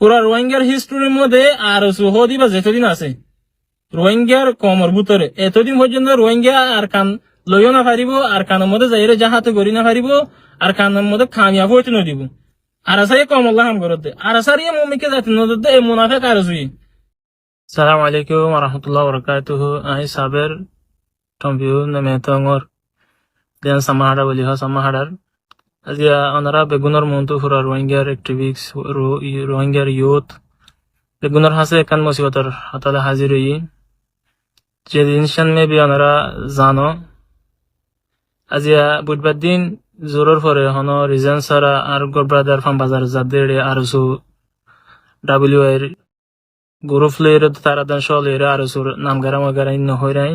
পুরা রোহিঙ্গার হিস্টোরির মধ্যে আর সৌদি বা যেতদিন আছে রোহিঙ্গার কমর ভিতরে এতদিন পর্যন্ত রোহিঙ্গা আর কান লইও না পারিব আর কানের মধ্যে যাইরে জাহাতে গড়ি না পারিব আর কানের মধ্যে খামিয়া হইতে নদিব আর আসাই কমল্লা হাম করতে আর আসার ইয়ে মুমিকে যাতে নদতে এই মুনাফিক আর জুই সালাম আলাইকুম ওয়া রাহমাতুল্লাহি ওয়া বারাকাতুহু আই সাবের টম্বিউ নামে তঙ্গর দেন সামাহারা বলি হয় সামাহারার আজিয়া অনারা বেগুনের মন্তু ফুরা রোহিঙ্গার অ্যাক্টিভিস্ট রোহিঙ্গার ইউথ বেগুনের হাসে একান মুসিবতর হাতালে হাজির হই যে জিনিসটান মেবি ওনারা জানো আজিয়া বুধবার দিন জোরের পরে হন রিজন সারা আর গোব্রাদার ফার্ম বাজার যাদের আরসু ডাব্লিউ এর গ্রুপ লের তারা দান শলের আরসুর নামগারা মগারা ইন্ন হই নাই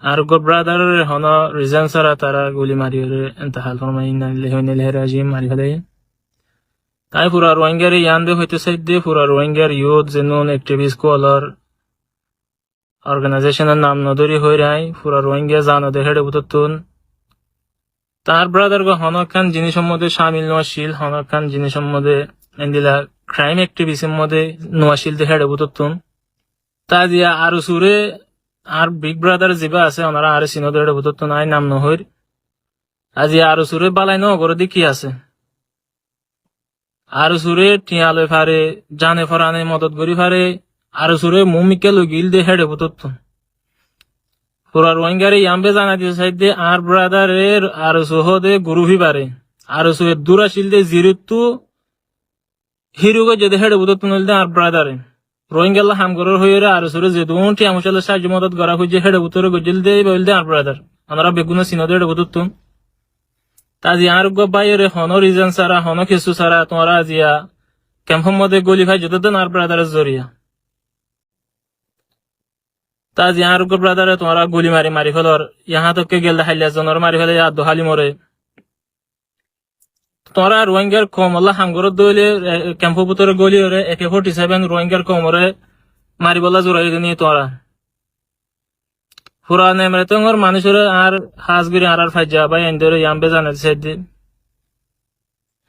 আর গোব্রাদার হন রিজন সারা তারা গুলি মারি হলে ইন্তেহাল ফরমাই ইন্না লিল্লাহি ওয়া ইন্না ইলাইহি রাজিউন মারি হলে তাই পুরা রোহিঙ্গার ইয়ান্দে হইতে সাইদে পুরা রোহিঙ্গার ইউথ জেনুন অ্যাক্টিভিস্ট কলার অর্গানাইজেশনের নাম নদরি হই রাই পুরা রোহিঙ্গা জানো দেহেড়ে বুততুন তার ব্রাদার গো হনকান জিনিসের মধ্যে শামিল নোয়াশিল হনকান জিনিসের মধ্যে এন্দিলা ক্রাইম অ্যাক্টিভিজমের মধ্যে নোয়াশিল দেহেড়ে বুততুন তা দিয়া আর সুরে আর বিগ ব্রাদার জিবা আছে ওনারা আর সিনো দেহেড়ে বুততুন আই নাম নহইর আজি আর সুরে বালাই নগর কি আছে আর সুরে টিয়ালে ফারে জানে ফরানে মদত করি ফারে আর সুরে মুমিকে লগিল দে হেডে বুততুন পুরা রোহিঙ্গারে ইয়াম্বে জানা দিয়ে সাইদে আর ব্রাদারের আর সোহদে গুরুভি বারে আর সুয়ে দুরাশিল দে জিরুতু হিরুগে যদি হেডে বুততুন দে আর ব্রাদারে রোহিঙ্গাল্লা হামগরর হইরে আর সুরে যে দুটি আমশালে সাহায্য মদত করা হইছে হেডে বুতরে গজিল দে বইল দে আর ব্রাদার আমরা বেগুনা সিনদে হেডে বুততুন তাজি আর গো বাইরে হন রিজন সারা হন কিছু সারা তোমরা জিয়া ক্যাম্পের মধ্যে গলি ভাই যতদিন আর ব্রাদারের জরিয়া তাজি আর গো ব্রাদারে তোমরা গুলি মারি ফেলর ইহা তো কে গেল হাইলা জনর মারি ফেলে আর দোহালি মরে তোমরা রোহিঙ্গার কমলা হাঙ্গর দইলে ক্যাম্প ভিতরে গলি ওরে AK-47 রোহিঙ্গার কমরে মারি বলা জোরাই নিয়ে তোমরা পুরা নেমরে তোর মানুষের আর হাজগুড়ি আর ফাইজা বা এন্দরে ইয়াম্বে জানা দিছে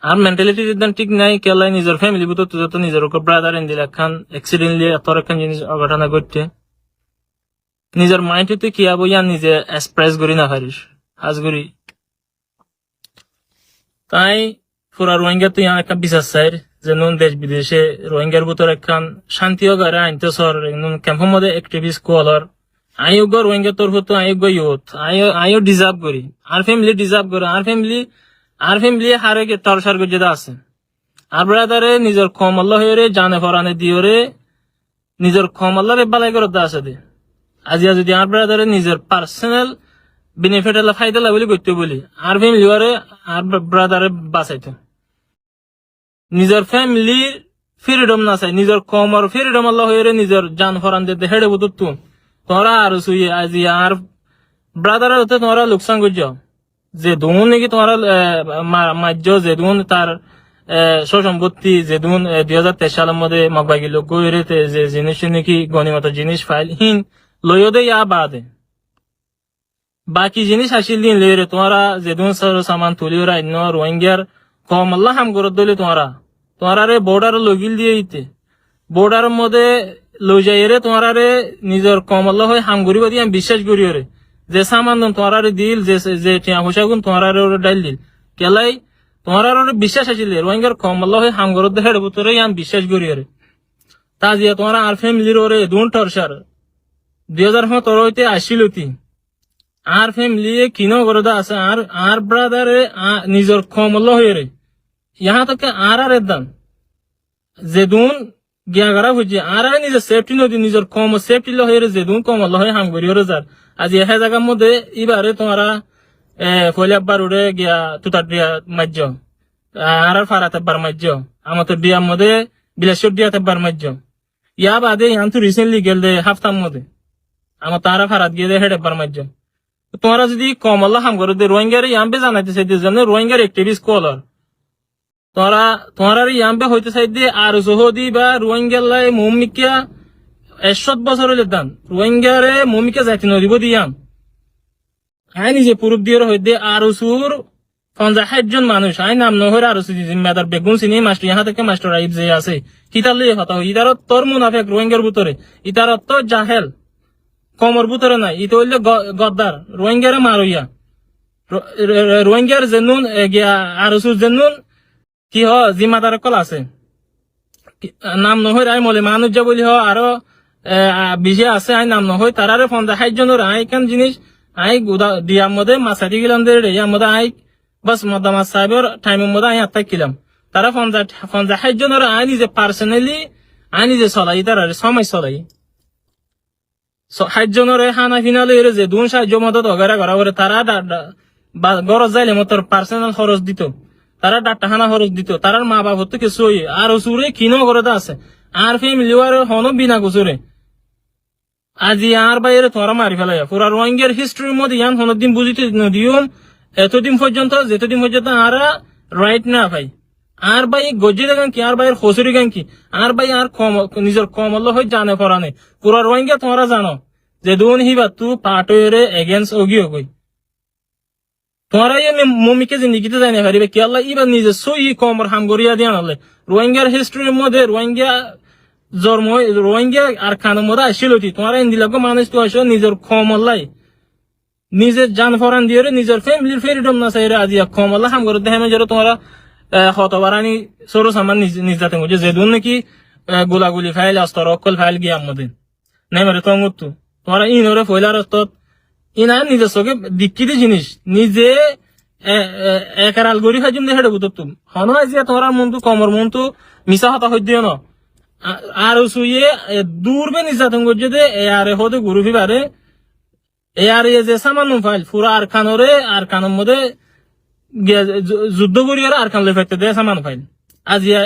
আর মেন্টালিটি যেন ঠিক নাই কেলাই নিজের ফ্যামিলি বুতো তো নিজের ব্রাদার এন্দিলা খান অ্যাক্সিডেন্টলি তোর একখান জিনিস অঘটনা ঘটছে নিজের মাইন্ডে কি আবো ইয়া নিজে এক্সপ্রেস করি না পারিস হাজগুড়ি তাই পুরা রোহিঙ্গা তো ইয়া একটা বিশ্বাস চাই যে নুন দেশ বিদেশে রোহিঙ্গার ভিতর একখান শান্তিও গারে আনতে সর নুন ক্যাম্পের মধ্যে অ্যাক্টিভিস্ট কলার আয়োগ্য রোহিঙ্গা তোর হতো আয়োগ্য ইউথ আয়ো ডিজার্ভ করি আর ফ্যামিলি ডিজার্ভ করে আর ফ্যামিলি হারে টর্চার করে আছে আর ব্রাদারে নিজের কমল্লা হয়ে জানে ফরানে দিয়ে নিজের কমল্লারে বালাই করতে আছে দে আজিয়া যদি আর ব্রাদারে নিজের পার্সোনাল বেনিফিট এলা ফায়দা বলি করতে বলি আর ফ্যামিলি আর ব্রাদারে বাঁচাইতো নিজের ফ্যামিলির ফ্রিডম না চাই নিজের কমর ফ্রিডম আল্লাহ হয়ে নিজের জান ফরান দে হেডে বুঝত তোমরা আর শুই আজি আর ব্রাদার হতে তোমরা লোকসান করছ যে দুন নাকি তোমরা মার্য যে দুন তার সম্পত্তি যে দুন 2023 সালের মধ্যে মগবাগি লোক গইরেতে যে জিনিস নাকি গণিমত জিনিস ফাইল হিন লইও দে ইয়া বাদে বাকি জিনিস আসিল দিন লইরে তোমরা যে দুন সামান তুলিও রাই ন রোহিঙ্গার কম আল্লাহ হাম করে দিলে তোমরা রে বর্ডার লগিল দিয়ে দিতে বর্ডারের মধ্যে লই যাই রে তোমরা রে নিজের কমল্লা হয়ে হাম করিব দিয়ে আমি বিশ্বাস করিও রে যে সামান তোমরা রে দিল যে টিয়া পয়সা গুণ তোমরা রে ডাইল দিল কেলাই তোমরা রে বিশ্বাস আসিল রোহিঙ্গার কমল্লা হয়ে হাম করে দে হেড়ে ভিতরে আমি বিশ্বাস করিও রে তা দিয়ে তোমরা আর ফ্যামিলির ওরে দুন টর্চার 2017 হইতে আসিল আর ফ্যামিলি কিনো করে আছে আর ব্রাদারে নিজের কমল্লা হয়ে রে ইহা থেকে আর দাম যে দুন গিয়া গারা হচ্ছে আর নিজের সেফটি নদী নিজের কম সেফটি লহে যে দুন কম লহে হাম করি যার আজ এ জায়গার মধ্যে এবারে তোমরা ফলিয়াবার উড়ে গিয়া তুতার দিয়া মাজ্য আর ফারাতে বার মাজ্য আমাদের ডিয়ার মধ্যে বিলাসর দিয়াতে বার মাজ্য ইয়া বাদে ইয়ান তো রিসেন্টলি গেল দে হাফতার মধ্যে আমার তারা ফারাত গিয়ে দে হেডে বার মাজ্য তোমরা যদি কম হাম করে দে রোহিঙ্গার ইয়াম্বে জানাইতেছে যে রোহিঙ্গার অ্যাক্টিভিস্ট কলার তোমরা ইয়াম্বে হইতে চাই দিয়ে আর সহদি বা রোহিঙ্গাল্লাই মুমিকা 100 বছর হইলে দান রোহিঙ্গারে মুমিকা যাইতে নদিব দিয়াম আই নিজে পুরুপ দিয়ে হইতে আর সুর 50 জন মানুষ আই নাম নহর আর জিম্মেদার বেগুন চিনি মাস্টার ইহা থেকে মাস্টার আইব যে আছে কিতালে কথা হই ইতার তোর মুনাফিক রোহিঙ্গার ভিতরে ইতার তো জাহেল কমর ভিতরে নাই ইতো হইলে গদ্দার রোহিঙ্গারে মারইয়া রোহিঙ্গার জেনুন গিয়া আর জেনুন কি হ জিম্মাদার কল আছে নাম নহর আই মলে মানুষ যা বলি হ আরো বিজে আছে আই নাম নহই তারারে 50 জনের আই কান জিনিস আই গুদা দিয়ার মধ্যে মাসারি গেলাম দে ইয়ার মধ্যে আই বাস মদামা সাহেবের টাইমের মধ্যে আই আত্মা কিলাম তারা 50 জনের আই নিজে পার্সোনালি আই নিজে চলাই তারা সময় চলাই 60 জনের হানা ফিনালে এর যে 2 সাহায্য মদত অগারা করা করে তারা গরজ যাইলে মতর পার্সোনাল খরচ দিত তারা ডাক্তার হানা খরচ দিত তারার মা বাবা হতো কিছু আর সুরে কিনো করে আছে আর ফ্যামিলি আর হনো বিনা কুসুরে আজি আর বাইরে তোরা মারি ফেলাই পুরা রোহিঙ্গার হিস্ট্রির মধ্যে ইয়ান হনদিন বুঝিতে নদিউম এতদিন পর্যন্ত যেতদিন পর্যন্ত আর রাইট না ভাই আর ভাই গজ্জি দেখান কি আর ভাইয়ের খসুরি গান কি আর ভাই আর নিজের কমল হয়ে জানে পড়ানে পুরা রোহিঙ্গা তোমরা জানো যে দুন হিবা তু পাটরে এগেন্স্ট ওগিও কই তোমরা এই মমিকে জিন্দিগিতে জানে পারিবে কি আল্লাহ ইবা নিজে সই কমর হাম গরিয়া দিয়া নালে রোহিঙ্গার হিস্ট্রির মধ্যে রোহিঙ্গা জন্ম রোহিঙ্গা আর খানের মধ্যে আসছিল তোমরা ইন্দিলাগো মানুষ তো আসো নিজের কমল্লাই নিজের জান ফরান দিয়ে নিজের ফ্যামিলির ফ্রিডম না চাইরে আজি কমল্লা হাম করে দেখে যারা তোমরা হতবারানি সরো সামান নিজাতে মুঝে যেদুন নাকি গোলাগুলি ফাইল আস্তর অকল ফাইল গিয়ে আমাদের নাই মারে তঙ্গতু তোমরা ইনরে ফয়লার অস্তত ইনা নিজের চোখে দিক্কিতে জিনিস নিজে একারাল গড়ি খাইজুম দেখে দেবো তুম হন আজিয়া তোমরা মনটো কমর মনটো মিছা হতা হই দিও ন আর সুইয়ে দূরবে নিজাতন করছে দে এয়ারে হতে গুরু ফিবারে এয়ারে যে সামান্য ফাইল পুরা আর খানের মধ্যে যুদ্ধ করি আর খান লেফাইতে দে সামান ফাইল আজিয়া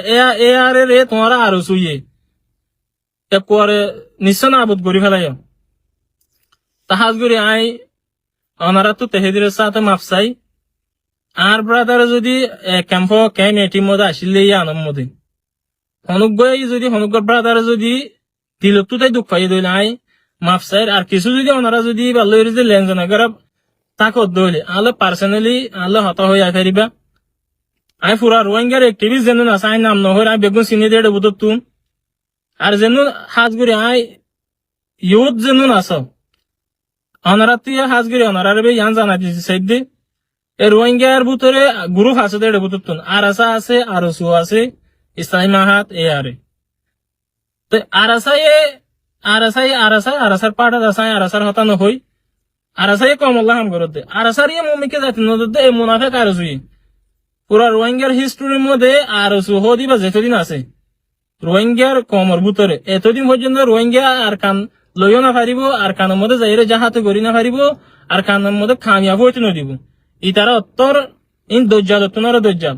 এয়ারে রে তোমারা আর সুইয়ে একবারে নিশ্চয় না আবুদ করি ফেলাই তাহাজ করি আই অনারা তো তেহেদির সাথে মাপসাই আর ব্রাদারে যদি ক্যাম্প এটির মধ্যে আসলে আনম মধ্যে অনুগ্রহ যদি অনুগ্রহ ব্রাদারে যদি দিলকটু তাই দুঃখ পাই দইলে আই মাপসাই আর কিছু যদি ওনারা যদি ভালো যে লেনজনা করে তাকত দইলে আলো পার্সোনালি আলো হত হয়ে আই ফেরিবা আই পুরা রোহিঙ্গার একটিভিস্ট যেন আছে আই নাম নহর আই বেগুন চিনি দিয়ে দেবো তুম আর যেন হাজ করি আই ইউথ যেন আছো অনারা তুই হাজ করি অনারার বে ইয়ান জানা দিয়েছি সাইডে এই রোহিঙ্গার ভিতরে গ্রুপ আছে দেড় বুতুন আর আছে আর সু আছে ইসলামী মাহাত এ আরে তো আরাসার পাটা আসাই আরাসার হতা নহই আরাসাই কমল্লা হাম করতে আরাসার ইয়ে মমিকে জাতি নদতে এই মুনাফেক আর সুই পুরা রোহিঙ্গার হিস্ট্রির মধ্যে আর সু হদি বা যেতদিন আছে রোহিঙ্গার কমর ভিতরে এতদিন পর্যন্ত রোহিঙ্গা আর কান লইও না পারিব আর কানের মধ্যে যাইরে যাহাতে গড়ি না পারিব আর কানের মধ্যে খামিয়া হইতে নদিব ই তারা অত্তর ইন দজ্জাল তোমার দজ্জাল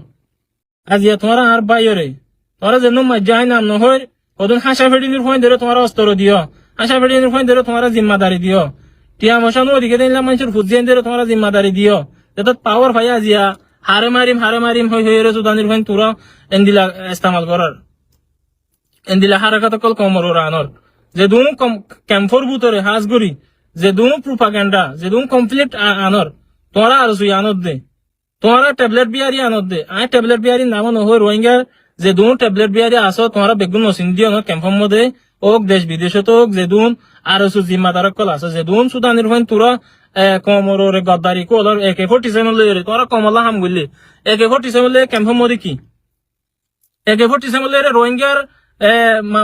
আজিয়া তোমার আর বাইরে তোরা যেন মজ্জাই নাম নহর ওদিন হাসা ফেডিনের ফোন ধরে তোমার অস্ত্র দিও হাসা ফেডিনের ফোন ধরে তোমার জিম্মাদারি দিও টিয়া মশানো ওদিকে দিলাম মানুষের ফুজিয়ান ধরে তোমার জিম্মাদারি দিও যাতে পাওয়ার ভাই আজিয়া হারে মারিম হই হই রে সুদানির ফোন তোরা এন্দিলা ইস্তেমাল করার এন্দিলা হারাকাত কল কমর রানর যে দুন ক্যাম্পর ভিতরে হাজগুড়ি যে দুন প্রোপাগান্ডা যে দুন কমপ্লিট আনর তোরা আর সুই আনর দে তোরা ট্যাবলেট বিয়ারি আনর দে আই ট্যাবলেট বিয়ারি নাম নহই রোহিঙ্গার যে দুন ট্যাবলেট বিয়ারি আসো তোরা বেগুন নসিন দিও ন ক্যাম্পর মধ্যে ওক দেশ বিদেশে তো যে দুন আর সু জিম্মাদার কল আছে যে দুন সুদানির ফোন তোরা কমরে গদ্দারি কলর AK-47 লই তোরা কমলা হাম গুলি AK-47 লই ক্যাম্পর মধ্যে কি AK-47 লই রোহিঙ্গার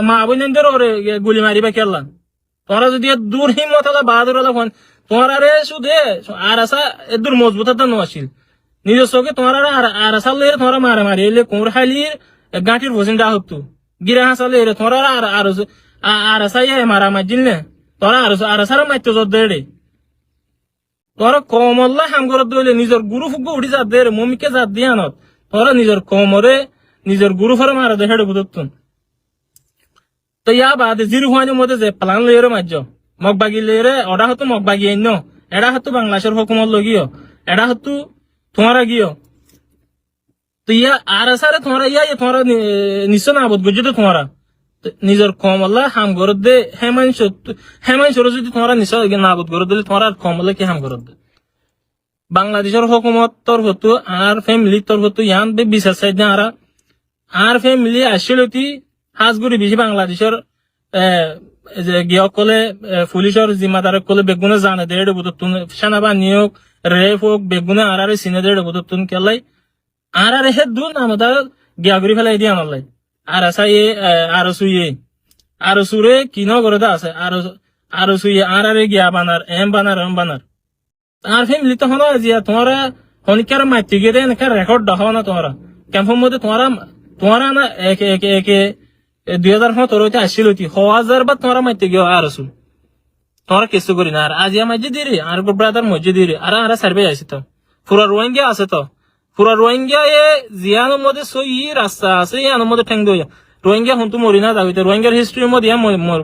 মা বোনদের ওরে গুলি মারিবা কেল্লা তোরা যদি দূর হিম্মত হলা বাহাদুর হলা ফোন তোমরা রে শুধু আর আসা দূর মজবুত হতা নছিল নিজের চোখে তোমরা আর আসা লে তোমরা মারি এলে কোমর খালির গাঁটির ভোজনটা হতো গিরা হাসা লে তোমরা আর আসা মারা মারজিল না তোরা আর আসার মারতে জোর দে তোরা কমল্লা হাম করে দইলে নিজের গুরু ফুগ উঠি যা দে মমিকে যা দিয়া নত তোরা নিজের কমরে নিজের গুরু ফরে মারা দে হেডে বুঝতুন তো ইয়া বাদে জিরো হওয়ার মধ্যে যে প্লান লইরে মার্জ মগবাগি লইরে ওটা হতো মগবাগি আইন এটা হতো বাংলাদেশের হুকুমত লগিও এটা হতো তোমারা গিও তো ইয়া আর আসারে তোমারা তোমারা নিশ্চয় না বোধ বুঝছো তো তোমারা নিজের কমলা হাম গরত দে হেমান সর যদি তোমরা নিশ্চয় না বোধ গরত দিলে তোমার কমলা কি হাম গরত দে বাংলাদেশের হুকুমত তরফত আর ফ্যামিলি তরফত ইয়ান বে বিচার চাই না আর ফ্যামিলি আসলেতি হাজগুড়ি বেশি বাংলাদেশের যে গিয়কলে পুলিশের জিম্মাদার কলে বেগুনে জানে দেড় বুততুন সেনাবাহিনী হোক রেফ হোক বেগুনে আর সিনে দেড় বুততুন কেলাই আর হে দুন আমাদের গিয়াগুড়ি ফেলাই দিয়ে আনালাই আর আসাই আর সুইয়ে আর সুরে কিনো করে আছে আর সুইয়ে আর গিয়া বানার এম বানার আর ফ্যামিলি তখন জিয়া তোমারা হনিকার মাইতে গিয়ে দেয় নাকি রেকর্ড দেখাও না তোমরা ক্যাম্পের মধ্যে তোমারা না একে একে একে 2017 আসছিল 1000 বা তোমরা মাইতে গিয়ে আর আসুন তোমরা কিছু করি না আর আজিয়া মাঝে দিরি আর ব্রাদার মসজিদ দিরি আর আর সার্ভে আইসি তো পুরা রোহিঙ্গা আছে তো পুরা রোহিঙ্গা এ জিয়ানোর মধ্যে সই রাস্তা আছে ইয়ানোর মধ্যে ঠেং দইয়া রোহিঙ্গা হুন তো মরি না যাবি তো রোহিঙ্গার হিস্ট্রির মধ্যে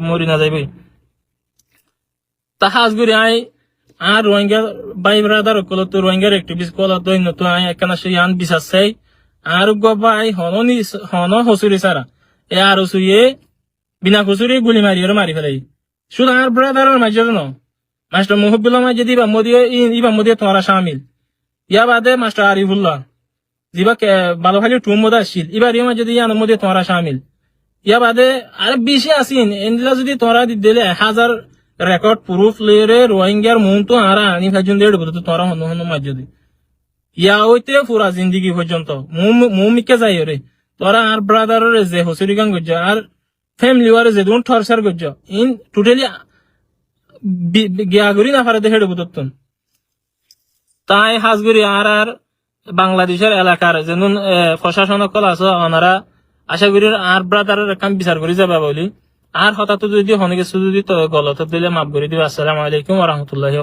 মরি না যাবি তা হাজগুড়ি আই আর রোহিঙ্গা ভাই ব্রাদার কল তো রোহিঙ্গার অ্যাক্টিভিস্ট কল তো তো আই একখানা সে ইয়ান বিশ্বাস চাই আর গবাই হন হসুরি সারা এ আর সুইয়ে বিনা খুচুরি গুলি মারি ফেলাই শুধু আর ব্রাদারের মাঝে ন মাস্টার মুহব্বুল্লাহ মাঝে দিবা মোদিয়ে তোমরা সামিল ইয়া বাদে মাস্টার আরিফুল্লাহ দিবা ভালো খালি টুম মধ্যে আসছিল এবার ইয়ে মাঝে দিয়ে মধ্যে তোমরা সামিল ইয়া বাদে আর বেশি আসিন এনলা যদি তোমরা দিলে 1000 রেকর্ড প্রুফ লেরে রোহিঙ্গার মন তো আর আনি ফাইজন দেড় বুঝতো তোমরা হন মাঝে দি ইয়া হইতে পুরা জিন্দিগি পর্যন্ত মুমিকে যাই রে তোরা আর ব্রাদারের যে হসুরি গান গজ্জ আর ফ্যামিলি ওয়ারে যে দুন টর্চার গজ্জ ইন টোটালি গিয়াগুড়ি না পারে দেখে বুঝতুন তাই হাজগুড়ি আর বাংলাদেশের এলাকার যেন প্রশাসন কল আছে ওনারা আশা করি আর ব্রাদারের কাম বিচার করে যাবে বলি আর হঠাৎ যদি হনে কিছু যদি গলত দিলে মাফ করে দিবে। আসসালামু আলাইকুম ওয়া রাহমাতুল্লাহি।